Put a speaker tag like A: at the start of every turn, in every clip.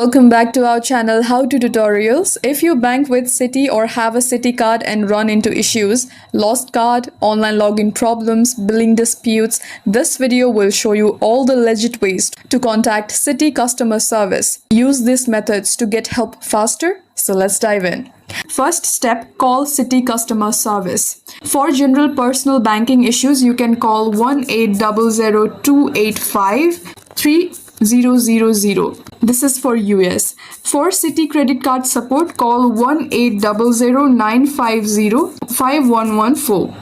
A: Welcome back to our channel How to Tutorials. If you bank with Citi or have a Citi card and run into issues, lost card, online login problems, billing disputes, this video will show you all the legit ways to contact Citi customer service. Use these methods to get help faster. So let's dive in. First step, call Citi customer service. For general personal banking issues, you can call 1-800-285-3000. This is for US. For Citi credit card support, call 1-800-950-5114.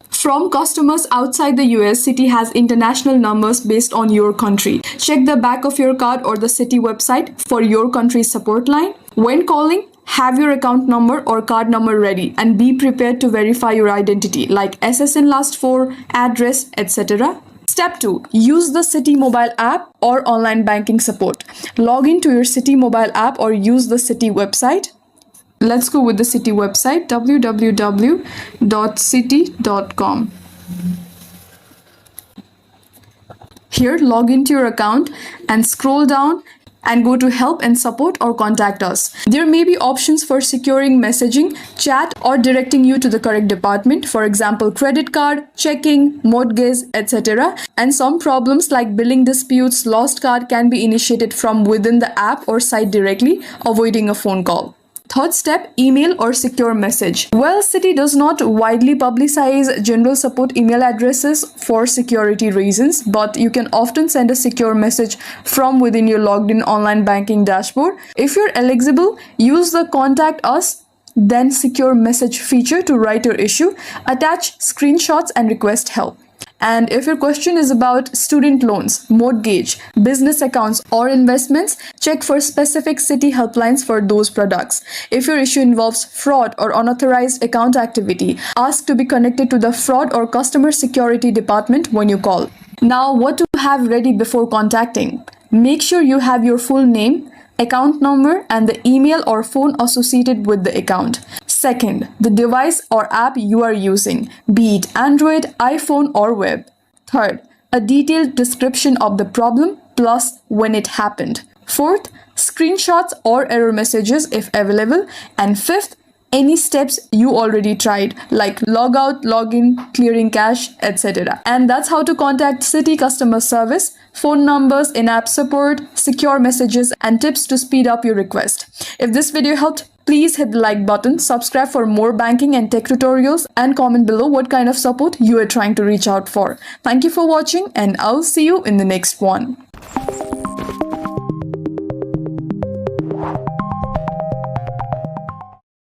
A: From customers outside the US, Citi has international numbers based on your country. Check the back of your card or the Citi website for your country's support line. When calling, have your account number or card number ready and be prepared to verify your identity like SSN last four, address, etc. Step 2. Use the Citi mobile app or online banking support. Log into your Citi mobile app or use the Citi website. Let's go with the Citi website, www.citi.com. Here, log into your account and scroll down and go to help and support or contact us. There may be options for securing messaging, chat, or directing you to the correct department, for example, credit card, checking, mortgage, etc. And some problems like billing disputes, lost card can be initiated from within the app or site directly, avoiding a phone call. Third step, email or secure message. Well, Citi does not widely publicize general support email addresses for security reasons, but you can often send a secure message from within your logged in online banking dashboard. If you're eligible, use the contact us, then secure message feature to write your issue, attach screenshots and request help. And if your question is about student loans, mortgage, business accounts, or investments, check for specific Citi helplines for those products. If your issue involves fraud or unauthorized account activity, ask to be connected to the fraud or customer security department when you call. Now, what to have ready before contacting? Make sure you have your full name, account number, and the email or phone associated with the account. Second, the device or app you are using, be it Android, iPhone, or web. Third, a detailed description of the problem plus when it happened. Fourth, screenshots or error messages if available. And fifth, any steps you already tried like log out, login, clearing cache, etc. And that's how to contact Citi customer service. Phone numbers, in-app support, secure messages, and tips to speed up your request. If this video helped, please hit the like button, subscribe for more banking and tech tutorials, and comment below what kind of support you are trying to reach out for. Thank you for watching, and I'll see you in the next one.